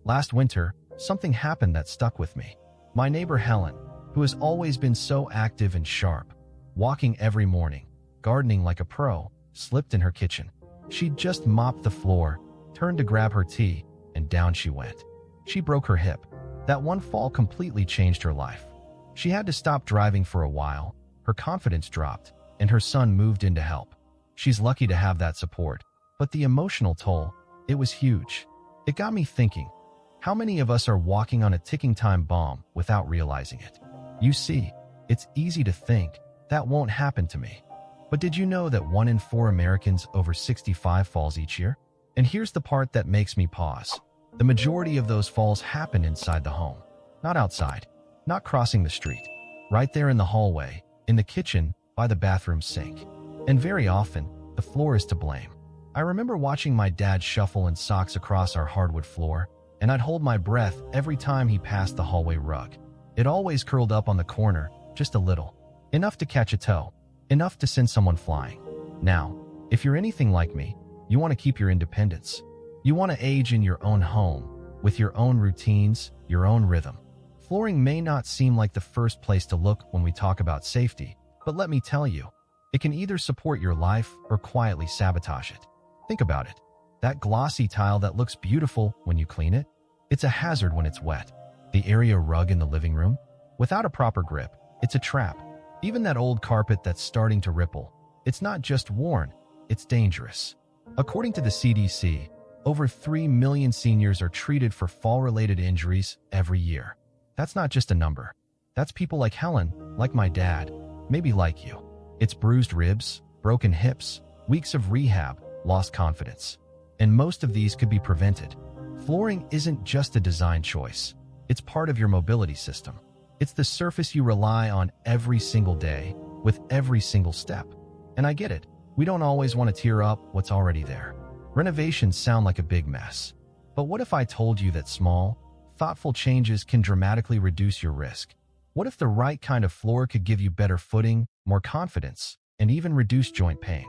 Last winter, something happened that stuck with me. My neighbor Helen, who has always been so active and sharp, walking every morning, gardening like a pro, slipped in her kitchen. She'd just mopped the floor, turned to grab her tea, and down she went. She broke her hip. That one fall completely changed her life. She had to stop driving for a while, her confidence dropped, and her son moved in to help. She's lucky to have that support, but the emotional toll, it was huge. It got me thinking, how many of us are walking on a ticking time bomb without realizing it? You see, it's easy to think, that won't happen to me. But did you know that 1 in 4 Americans over 65 falls each year? And here's the part that makes me pause. The majority of those falls happen inside the home, not outside, not crossing the street, right there in the hallway, in the kitchen, by the bathroom sink. And very often, the floor is to blame. I remember watching my dad shuffle in socks across our hardwood floor, and I'd hold my breath every time he passed the hallway rug. It always curled up on the corner, just a little. Enough to catch a toe, enough to send someone flying. Now, if you're anything like me, you want to keep your independence. You want to age in your own home, with your own routines, your own rhythm. Flooring may not seem like the first place to look when we talk about safety, but let me tell you, it can either support your life or quietly sabotage it. Think about it. That glossy tile that looks beautiful when you clean it, it's a hazard when it's wet. The area rug in the living room, without a proper grip, it's a trap. Even that old carpet that's starting to ripple, it's not just worn, it's dangerous. According to the CDC, over 3 million seniors are treated for fall-related injuries every year. That's not just a number. That's people like Helen, like my dad, maybe like you. It's bruised ribs, broken hips, weeks of rehab, lost confidence. And most of these could be prevented. Flooring isn't just a design choice. It's part of your mobility system. It's the surface you rely on every single day, with every single step. And I get it. We don't always want to tear up what's already there. Renovations sound like a big mess. But what if I told you that small, thoughtful changes can dramatically reduce your risk? What if the right kind of floor could give you better footing, more confidence, and even reduce joint pain?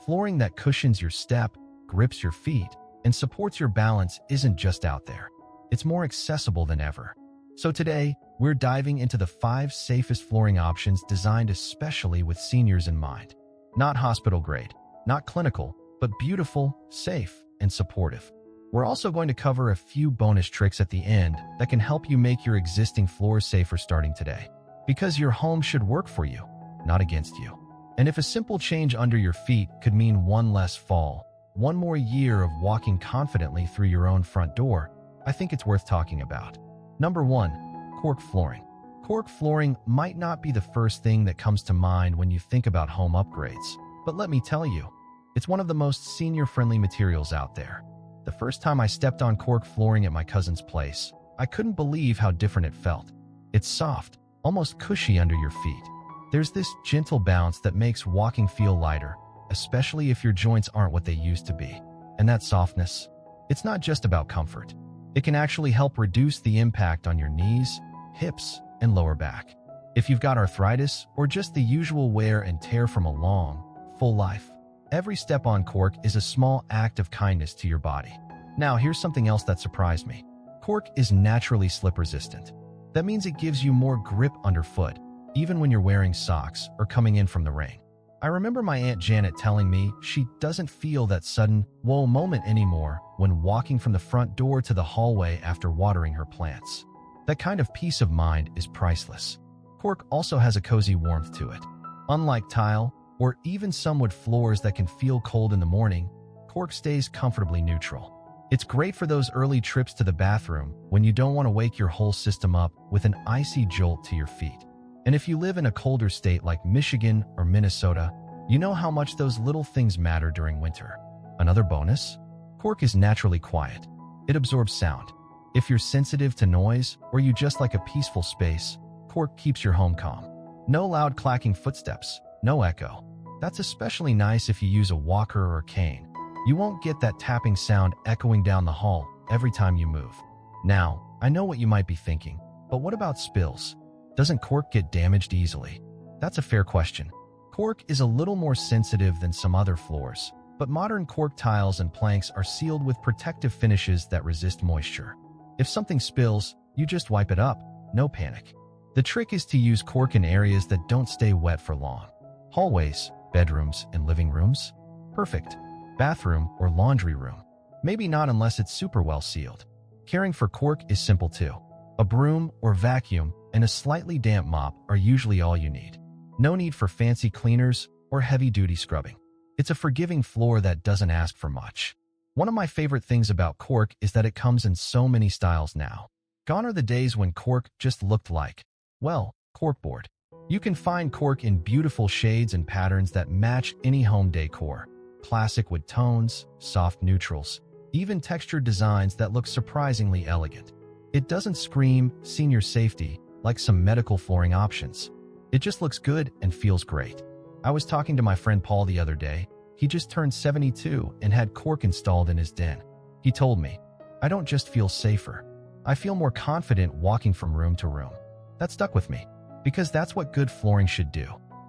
Flooring that cushions your step, grips your feet, and supports your balance isn't just out there. It's more accessible than ever. So today, we're diving into the 5 safest flooring options designed especially with seniors in mind. Not hospital grade, not clinical, but beautiful, safe, and supportive. We're also going to cover a few bonus tricks at the end that can help you make your existing floors safer starting today. Because your home should work for you, not against you. And if a simple change under your feet could mean 1 less fall, 1 more year of walking confidently through your own front door, I think it's worth talking about. Number 1, cork flooring. Cork flooring might not be the first thing that comes to mind when you think about home upgrades, but let me tell you, it's one of the most senior-friendly materials out there. The first time I stepped on cork flooring at my cousin's place, I couldn't believe how different it felt. It's soft, almost cushy under your feet. There's this gentle bounce that makes walking feel lighter, especially if your joints aren't what they used to be. And that softness, it's not just about comfort. It can actually help reduce the impact on your knees, hips, and lower back. If you've got arthritis or just the usual wear and tear from a long, full life, every step on cork is a small act of kindness to your body. Now, here's something else that surprised me. Cork is naturally slip-resistant. That means it gives you more grip underfoot, even when you're wearing socks or coming in from the rain. I remember my Aunt Janet telling me she doesn't feel that sudden whoa moment anymore when walking from the front door to the hallway after watering her plants. That kind of peace of mind is priceless. Cork also has a cozy warmth to it. Unlike tile, or even some wood floors that can feel cold in the morning, cork stays comfortably neutral. It's great for those early trips to the bathroom when you don't want to wake your whole system up with an icy jolt to your feet. And if you live in a colder state like Michigan or Minnesota, you know how much those little things matter during winter. Another bonus? Cork is naturally quiet. It absorbs sound. If you're sensitive to noise or you just like a peaceful space, cork keeps your home calm. No loud clacking footsteps, no echo. That's especially nice if you use a walker or cane. You won't get that tapping sound echoing down the hall every time you move. Now, I know what you might be thinking, but what about spills? Doesn't cork get damaged easily? That's a fair question. Cork is a little more sensitive than some other floors, but modern cork tiles and planks are sealed with protective finishes that resist moisture. If something spills, you just wipe it up, no panic. The trick is to use cork in areas that don't stay wet for long. Hallways, bedrooms, and living rooms? Perfect. Bathroom or laundry room? Maybe not unless it's super well sealed. Caring for cork is simple too. A broom or vacuum and a slightly damp mop are usually all you need. No need for fancy cleaners or heavy-duty scrubbing. It's a forgiving floor that doesn't ask for much. One of my favorite things about cork is that it comes in so many styles now. Gone are the days when cork just looked like, well, corkboard. You can find cork in beautiful shades and patterns that match any home decor. Classic wood tones, soft neutrals, even textured designs that look surprisingly elegant. It doesn't scream senior safety like some medical flooring options. It just looks good and feels great. I was talking to my friend Paul the other day. He just turned 72 and had cork installed in his den. He told me, "I don't just feel safer. I feel more confident walking from room to room." That stuck with me, because that's what good flooring should do.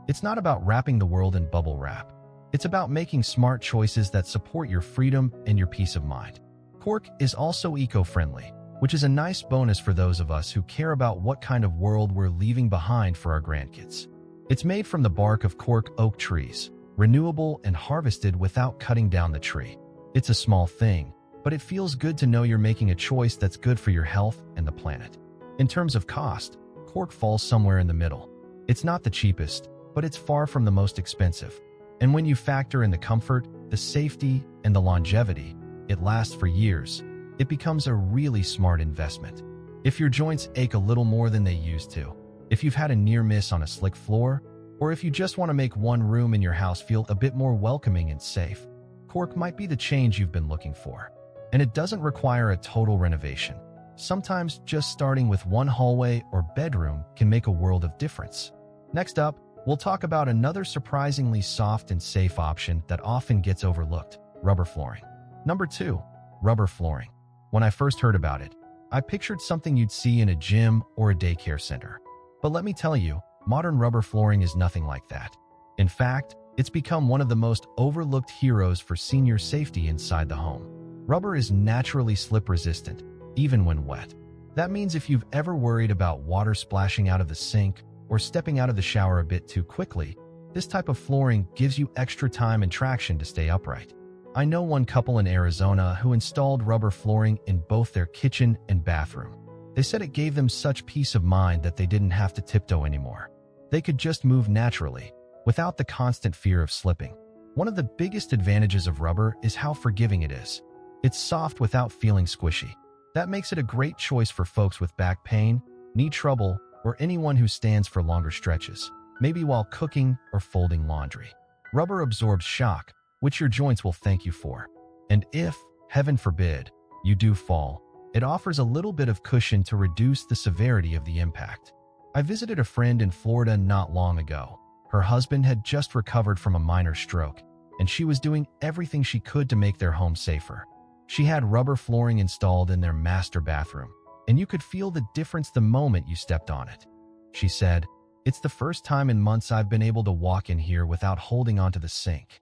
It's not about wrapping the world in bubble wrap. It's about making smart choices that support your freedom and your peace of mind. Cork is also eco-friendly, which is a nice bonus for those of us who care about what kind of world we're leaving behind for our grandkids. It's made from the bark of cork oak trees, renewable and harvested without cutting down the tree. It's a small thing, but it feels good to know you're making a choice that's good for your health and the planet. In terms of cost, cork falls somewhere in the middle. It's not the cheapest, but it's far from the most expensive. And when you factor in the comfort, the safety, and the longevity, it lasts for years. It becomes a really smart investment. If your joints ache a little more than they used to, if you've had a near miss on a slick floor, or if you just want to make one room in your house feel a bit more welcoming and safe, cork might be the change you've been looking for. And it doesn't require a total renovation. Sometimes just starting with one hallway or bedroom can make a world of difference. Next up, we'll talk about another surprisingly soft and safe option that often gets overlooked: rubber flooring. Number 2, rubber flooring. When I first heard about it, I pictured something you'd see in a gym or a daycare center. But let me tell you, modern rubber flooring is nothing like that. In fact, it's become one of the most overlooked heroes for senior safety inside the home. Rubber is naturally slip-resistant, even when wet. That means if you've ever worried about water splashing out of the sink or stepping out of the shower a bit too quickly, this type of flooring gives you extra time and traction to stay upright. I know one couple in Arizona who installed rubber flooring in both their kitchen and bathroom. They said it gave them such peace of mind that they didn't have to tiptoe anymore. They could just move naturally, without the constant fear of slipping. One of the biggest advantages of rubber is how forgiving it is. It's soft without feeling squishy. That makes it a great choice for folks with back pain, knee trouble, or anyone who stands for longer stretches, maybe while cooking or folding laundry. Rubber absorbs shock, which your joints will thank you for. And if, heaven forbid, you do fall, it offers a little bit of cushion to reduce the severity of the impact. I visited a friend in Florida not long ago. Her husband had just recovered from a minor stroke, and she was doing everything she could to make their home safer. She had rubber flooring installed in their master bathroom, and you could feel the difference the moment you stepped on it. She said, "It's the first time in months I've been able to walk in here without holding onto the sink."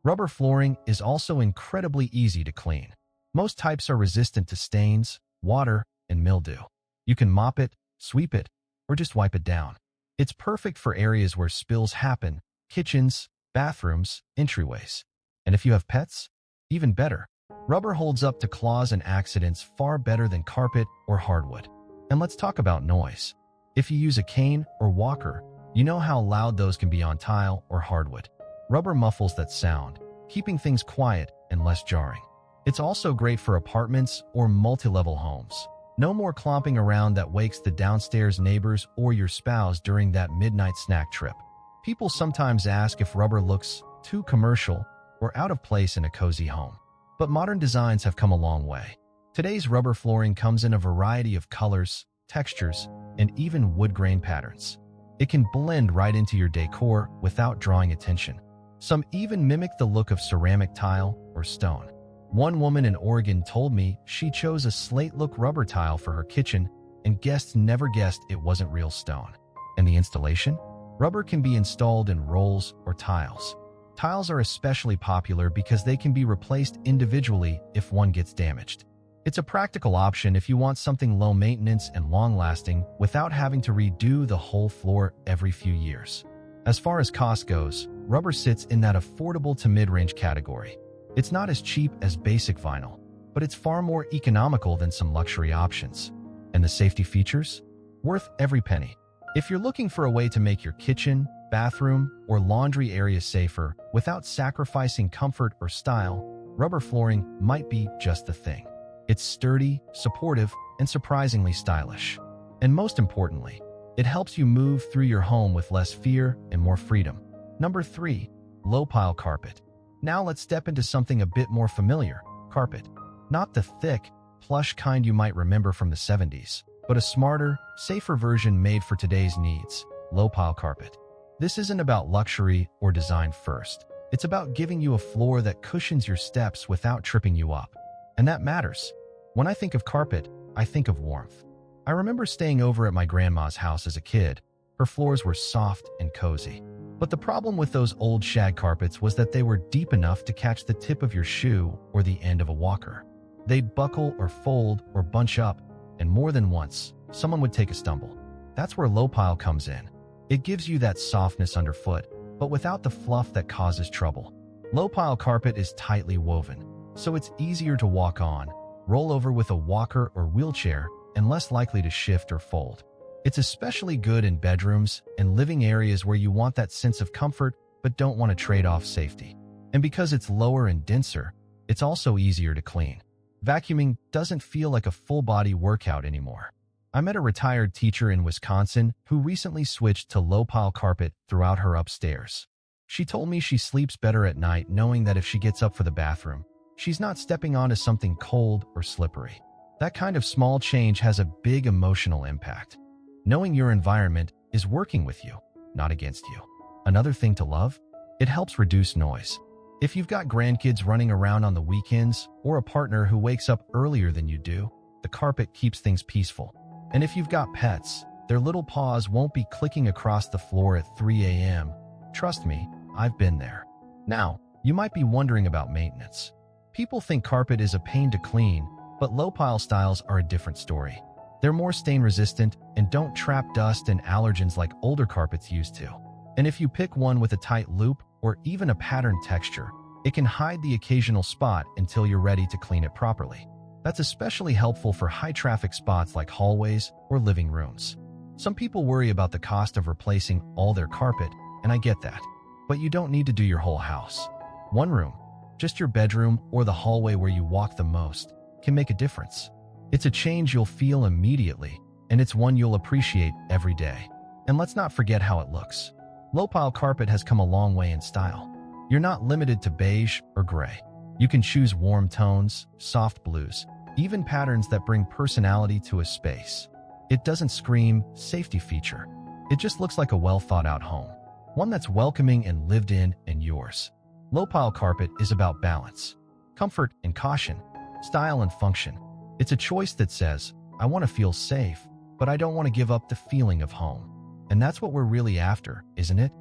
Rubber flooring is also incredibly easy to clean. Most types are resistant to stains, water, and mildew. You can mop it, sweep it, or just wipe it down. It's perfect for areas where spills happen: kitchens, bathrooms, entryways. And if you have pets, even better. Rubber holds up to claws and accidents far better than carpet or hardwood. And let's talk about noise. If you use a cane or walker, you know how loud those can be on tile or hardwood. Rubber muffles that sound, keeping things quiet and less jarring. It's also great for apartments or multi-level homes. No more clomping around that wakes the downstairs neighbors or your spouse during that midnight snack trip. People sometimes ask if rubber looks too commercial or out of place in a cozy home. But modern designs have come a long way. Today's rubber flooring comes in a variety of colors, textures, and even wood grain patterns. It can blend right into your decor without drawing attention. Some even mimic the look of ceramic tile or stone. One woman in Oregon told me she chose a slate-look rubber tile for her kitchen, and guests never guessed it wasn't real stone. And the installation? Rubber can be installed in rolls or tiles. Tiles are especially popular because they can be replaced individually if one gets damaged. It's a practical option if you want something low maintenance and long-lasting without having to redo the whole floor every few years. As far as cost goes, rubber sits in that affordable to mid-range category. It's not as cheap as basic vinyl, but it's far more economical than some luxury options. And the safety features? Worth every penny. If you're looking for a way to make your kitchen, bathroom, or laundry area safer without sacrificing comfort or style, rubber flooring might be just the thing. It's sturdy, supportive, and surprisingly stylish. And most importantly, it helps you move through your home with less fear and more freedom. Number 3. Low-pile carpet. Now let's step into something a bit more familiar, carpet. Not the thick, plush kind you might remember from the 70s, but a smarter, safer version made for today's needs, low-pile carpet. This isn't about luxury or design first. It's about giving you a floor that cushions your steps without tripping you up. And that matters. When I think of carpet, I think of warmth. I remember staying over at my grandma's house as a kid. Her floors were soft and cozy. But the problem with those old shag carpets was that they were deep enough to catch the tip of your shoe or the end of a walker. They'd buckle or fold or bunch up, and more than once, someone would take a stumble. That's where low pile comes in. It gives you that softness underfoot, but without the fluff that causes trouble. Low pile carpet is tightly woven, so it's easier to walk on, roll over with a walker or wheelchair, and less likely to shift or fold. It's especially good in bedrooms and living areas where you want that sense of comfort but don't want to trade off safety. And because it's lower and denser, it's also easier to clean. Vacuuming doesn't feel like a full-body workout anymore. I met a retired teacher in Wisconsin who recently switched to low-pile carpet throughout her upstairs. She told me she sleeps better at night knowing that if she gets up for the bathroom, she's not stepping onto something cold or slippery. That kind of small change has a big emotional impact. Knowing your environment is working with you, not against you. Another thing to love? It helps reduce noise. If you've got grandkids running around on the weekends or a partner who wakes up earlier than you do, the carpet keeps things peaceful. And if you've got pets, their little paws won't be clicking across the floor at 3 a.m. Trust me, I've been there. Now, you might be wondering about maintenance. People think carpet is a pain to clean, but low-pile styles are a different story. They're more stain-resistant and don't trap dust and allergens like older carpets used to. And if you pick one with a tight loop or even a patterned texture, it can hide the occasional spot until you're ready to clean it properly. That's especially helpful for high-traffic spots like hallways or living rooms. Some people worry about the cost of replacing all their carpet, and I get that. But you don't need to do your whole house. One room, just your bedroom or the hallway where you walk the most, can make a difference. It's a change you'll feel immediately, and it's one you'll appreciate every day. And let's not forget how it looks. Low-pile carpet has come a long way in style. You're not limited to beige or gray. You can choose warm tones, soft blues, even patterns that bring personality to a space. It doesn't scream safety feature. It just looks like a well-thought-out home. One that's welcoming and lived in and yours. Low-pile carpet is about balance, comfort and caution, style and function. It's a choice that says, I want to feel safe, but I don't want to give up the feeling of home. And that's what we're really after, isn't it?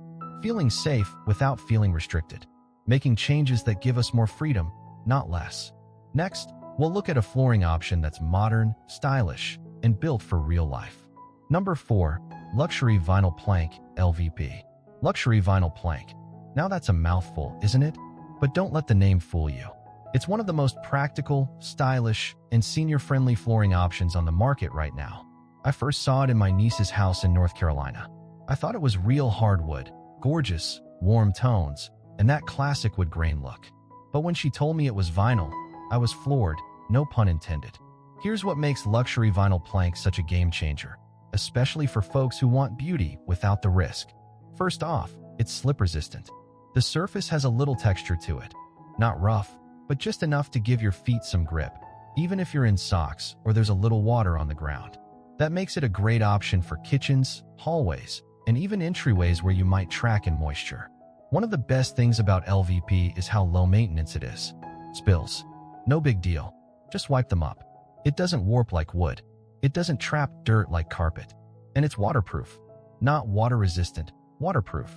Feeling safe without feeling restricted. Making changes that give us more freedom, not less. Next, we'll look at a flooring option that's modern, stylish, and built for real life. Number 4. Luxury Vinyl Plank, LVP. Luxury Vinyl Plank. Now that's a mouthful, isn't it? But don't let the name fool you. It's one of the most practical, stylish, and senior-friendly flooring options on the market right now. I first saw it in my niece's house in North Carolina. I thought it was real hardwood, gorgeous, warm tones, and that classic wood grain look. But when she told me it was vinyl, I was floored, no pun intended. Here's what makes luxury vinyl plank such a game changer, especially for folks who want beauty without the risk. First off, it's slip-resistant. The surface has a little texture to it. Not rough, but just enough to give your feet some grip, even if you're in socks or there's a little water on the ground. That makes it a great option for kitchens, hallways, and even entryways where you might track in moisture. One of the best things about LVP is how low maintenance it is. Spills. No big deal. Just wipe them up. It doesn't warp like wood. It doesn't trap dirt like carpet. And it's waterproof. Not water-resistant, waterproof.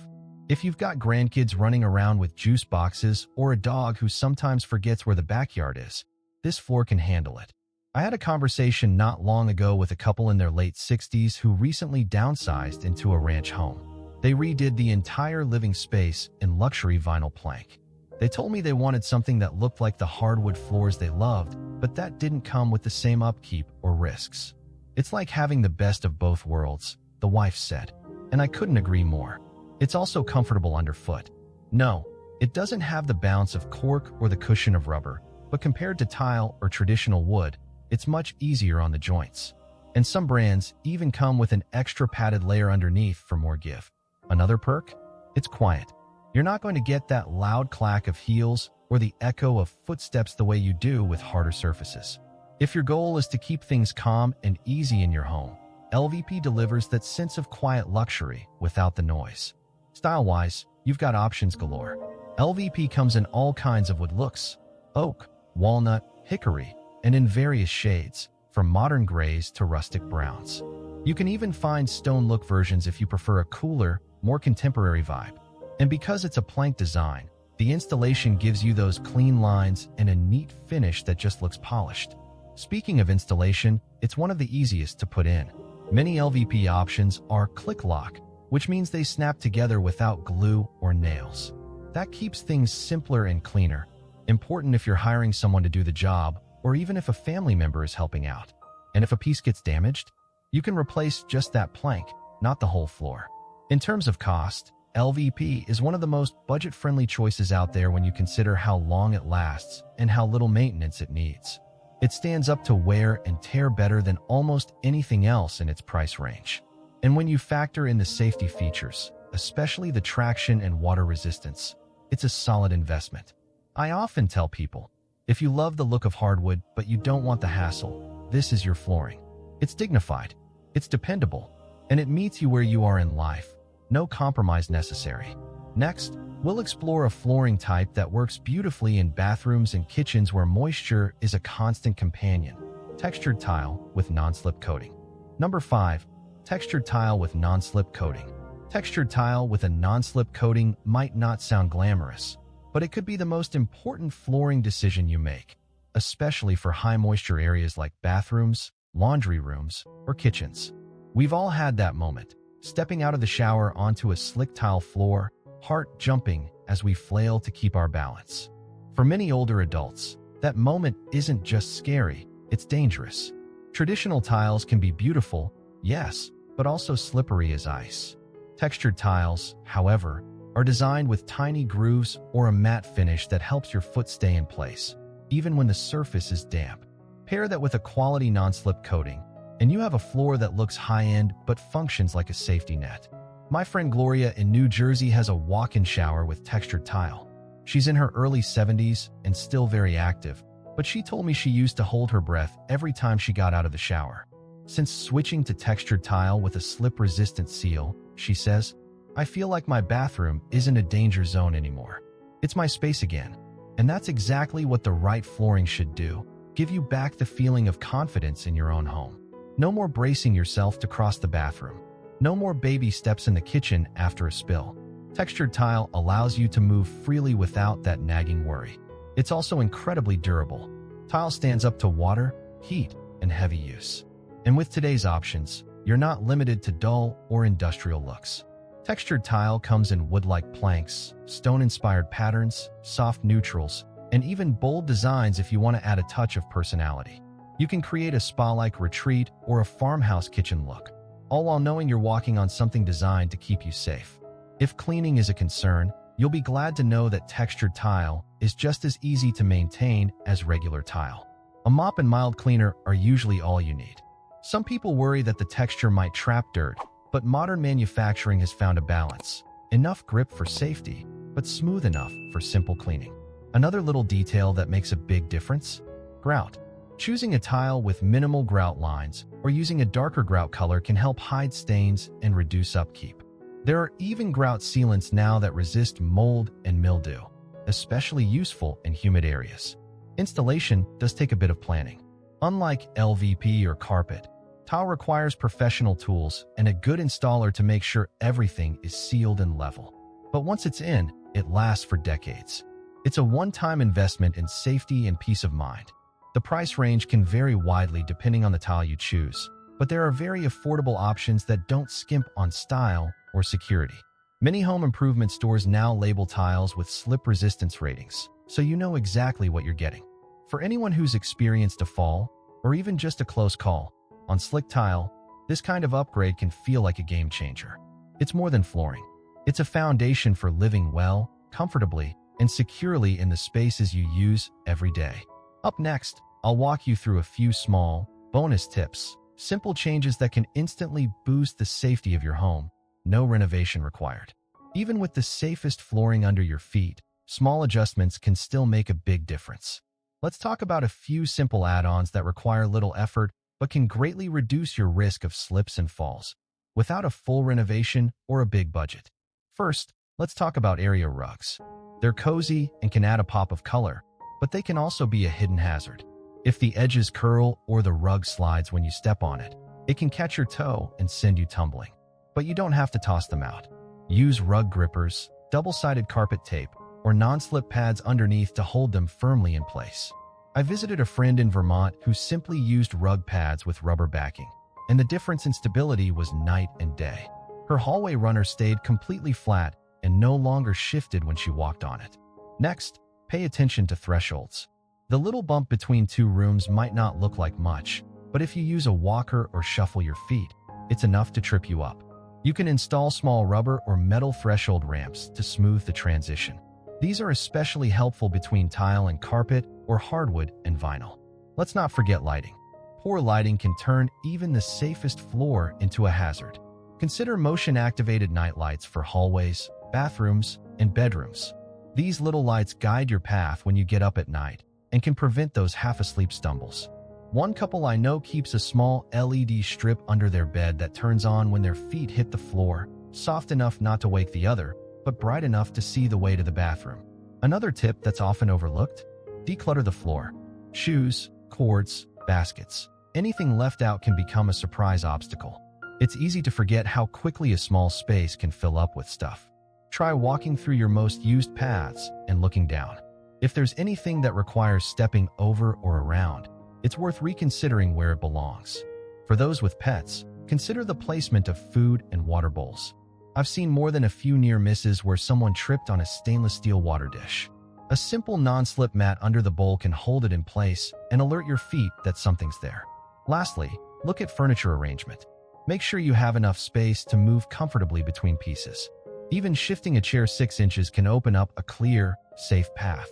If you've got grandkids running around with juice boxes or a dog who sometimes forgets where the backyard is, this floor can handle it. I had a conversation not long ago with a couple in their late 60s who recently downsized into a ranch home. They redid the entire living space in luxury vinyl plank. They told me they wanted something that looked like the hardwood floors they loved, but that didn't come with the same upkeep or risks. It's like having the best of both worlds, the wife said, and I couldn't agree more. It's also comfortable underfoot. No, it doesn't have the bounce of cork or the cushion of rubber, but compared to tile or traditional wood, it's much easier on the joints. And some brands even come with an extra padded layer underneath for more give. Another perk? It's quiet. You're not going to get that loud clack of heels or the echo of footsteps the way you do with harder surfaces. If your goal is to keep things calm and easy in your home, LVP delivers that sense of quiet luxury without the noise. Style-wise, you've got options galore. LVP comes in all kinds of wood looks: oak, walnut, hickory, and in various shades, from modern grays to rustic browns. You can even find stone look versions if you prefer a cooler, more contemporary vibe. And because it's a plank design, the installation gives you those clean lines and a neat finish that just looks polished. Speaking of installation, it's one of the easiest to put in. Many LVP options are click lock, which means they snap together without glue or nails. That keeps things simpler and cleaner, important if you're hiring someone to do the job or even if a family member is helping out. And if a piece gets damaged, you can replace just that plank, not the whole floor. In terms of cost, LVP is one of the most budget-friendly choices out there when you consider how long it lasts and how little maintenance it needs. It stands up to wear and tear better than almost anything else in its price range. And when you factor in the safety features, especially the traction and water resistance, it's a solid investment. I often tell people, if you love the look of hardwood but you don't want the hassle, this is your flooring. It's dignified, it's dependable, and it meets you where you are in life. No compromise necessary. Next, we'll explore a flooring type that works beautifully in bathrooms and kitchens where moisture is a constant companion: textured tile with non-slip coating. Number 5. Textured tile with non-slip coating. Textured tile with a non-slip coating might not sound glamorous, but it could be the most important flooring decision you make, especially for high moisture areas like bathrooms, laundry rooms, or kitchens. We've all had that moment, stepping out of the shower onto a slick tile floor, heart jumping as we flail to keep our balance. For many older adults, that moment isn't just scary, it's dangerous. Traditional tiles can be beautiful, yes, but also slippery as ice. Textured tiles, however, are designed with tiny grooves or a matte finish that helps your foot stay in place, even when the surface is damp. Pair that with a quality non-slip coating, and you have a floor that looks high-end but functions like a safety net. My friend Gloria in New Jersey has a walk-in shower with textured tile. She's in her early 70s and still very active, but she told me she used to hold her breath every time she got out of the shower. Since switching to textured tile with a slip-resistant seal, she says, "I feel like my bathroom isn't a danger zone anymore. It's my space again." And that's exactly what the right flooring should do: give you back the feeling of confidence in your own home. No more bracing yourself to cross the bathroom. No more baby steps in the kitchen after a spill. Textured tile allows you to move freely without that nagging worry. It's also incredibly durable. Tile stands up to water, heat, and heavy use. And with today's options, you're not limited to dull or industrial looks. Textured tile comes in wood-like planks, stone-inspired patterns, soft neutrals, and even bold designs if you want to add a touch of personality. You can create a spa-like retreat or a farmhouse kitchen look, all while knowing you're walking on something designed to keep you safe. If cleaning is a concern, you'll be glad to know that textured tile is just as easy to maintain as regular tile. A mop and mild cleaner are usually all you need. Some people worry that the texture might trap dirt, but modern manufacturing has found a balance. Enough grip for safety, but smooth enough for simple cleaning. Another little detail that makes a big difference: grout. Choosing a tile with minimal grout lines or using a darker grout color can help hide stains and reduce upkeep. There are even grout sealants now that resist mold and mildew, especially useful in humid areas. Installation does take a bit of planning. Unlike LVP or carpet, tile requires professional tools and a good installer to make sure everything is sealed and level. But once it's in, it lasts for decades. It's a one-time investment in safety and peace of mind. The price range can vary widely depending on the tile you choose, but there are very affordable options that don't skimp on style or security. Many home improvement stores now label tiles with slip resistance ratings, so you know exactly what you're getting. For anyone who's experienced a fall, or even just a close call, on slick tile, this kind of upgrade can feel like a game changer. It's more than flooring. It's a foundation for living well, comfortably, and securely in the spaces you use every day. Up next, I'll walk you through a few small, bonus tips, simple changes that can instantly boost the safety of your home. No renovation required. Even with the safest flooring under your feet, small adjustments can still make a big difference. Let's talk about a few simple add-ons that require little effort but can greatly reduce your risk of slips and falls, without a full renovation or a big budget. First, let's talk about area rugs. They're cozy and can add a pop of color, but they can also be a hidden hazard. If the edges curl or the rug slides when you step on it, it can catch your toe and send you tumbling. But you don't have to toss them out. Use rug grippers, double-sided carpet tape, or non-slip pads underneath to hold them firmly in place. I visited a friend in Vermont who simply used rug pads with rubber backing, and the difference in stability was night and day. Her hallway runner stayed completely flat and no longer shifted when she walked on it. Next, pay attention to thresholds. The little bump between two rooms might not look like much, but if you use a walker or shuffle your feet, it's enough to trip you up. You can install small rubber or metal threshold ramps to smooth the transition. These are especially helpful between tile and carpet or hardwood and vinyl. Let's not forget lighting. Poor lighting can turn even the safest floor into a hazard. Consider motion-activated night lights for hallways, bathrooms, and bedrooms. These little lights guide your path when you get up at night and can prevent those half-asleep stumbles. One couple I know keeps a small LED strip under their bed that turns on when their feet hit the floor, soft enough not to wake the other, but bright enough to see the way to the bathroom. Another tip that's often overlooked: declutter the floor. Shoes, cords, baskets, anything left out can become a surprise obstacle. It's easy to forget how quickly a small space can fill up with stuff. Try walking through your most used paths and looking down. If there's anything that requires stepping over or around, it's worth reconsidering where it belongs. For those with pets, consider the placement of food and water bowls. I've seen more than a few near misses where someone tripped on a stainless steel water dish. A simple non-slip mat under the bowl can hold it in place and alert your feet that something's there. Lastly, look at furniture arrangement. Make sure you have enough space to move comfortably between pieces. Even shifting a chair 6 inches can open up a clear, safe path.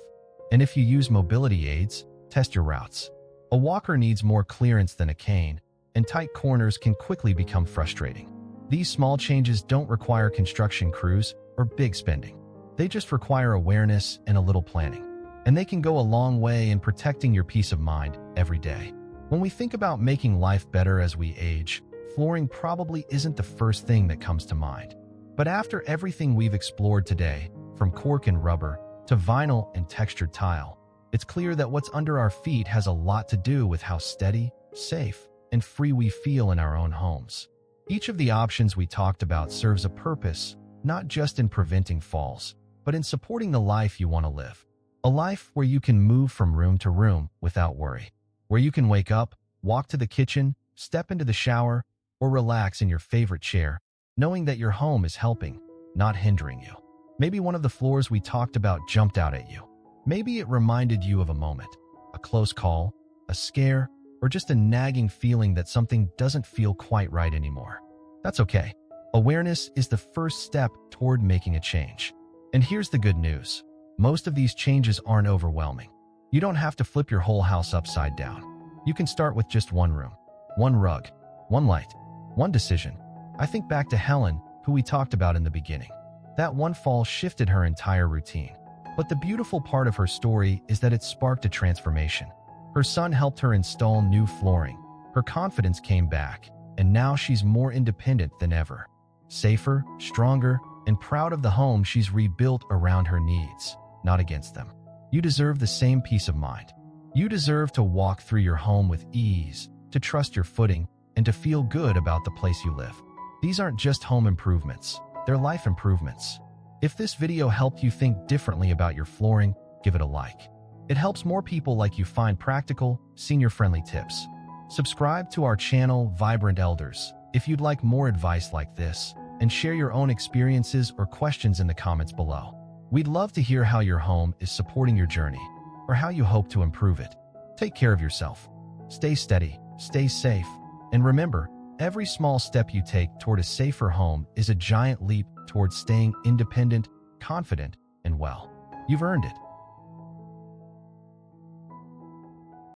And if you use mobility aids, test your routes. A walker needs more clearance than a cane, and tight corners can quickly become frustrating. These small changes don't require construction crews or big spending. They just require awareness and a little planning. And they can go a long way in protecting your peace of mind every day. When we think about making life better as we age, flooring probably isn't the first thing that comes to mind. But after everything we've explored today, from cork and rubber to vinyl and textured tile, it's clear that what's under our feet has a lot to do with how steady, safe, and free we feel in our own homes. Each of the options we talked about serves a purpose, not just in preventing falls, but in supporting the life you want to live. A life where you can move from room to room without worry. Where you can wake up, walk to the kitchen, step into the shower, or relax in your favorite chair, knowing that your home is helping, not hindering you. Maybe one of the floors we talked about jumped out at you. Maybe it reminded you of a moment, a close call, a scare, or just a nagging feeling that something doesn't feel quite right anymore. That's okay. Awareness is the first step toward making a change. And here's the good news. Most of these changes aren't overwhelming. You don't have to flip your whole house upside down. You can start with just one room, one rug, one light, one decision. I think back to Helen, who we talked about in the beginning. That one fall shifted her entire routine. But the beautiful part of her story is that it sparked a transformation. Her son helped her install new flooring. Her confidence came back, and now she's more independent than ever. Safer, stronger, and proud of the home she's rebuilt around her needs, not against them. You deserve the same peace of mind. You deserve to walk through your home with ease, to trust your footing, and to feel good about the place you live. These aren't just home improvements, they're life improvements. If this video helped you think differently about your flooring, give it a like. It helps more people like you find practical, senior-friendly tips. Subscribe to our channel, Vibrant Elders, if you'd like more advice like this, and share your own experiences or questions in the comments below. We'd love to hear how your home is supporting your journey, or how you hope to improve it. Take care of yourself. Stay steady, stay safe, and remember, every small step you take toward a safer home is a giant leap towards staying independent, confident, and well. You've earned it.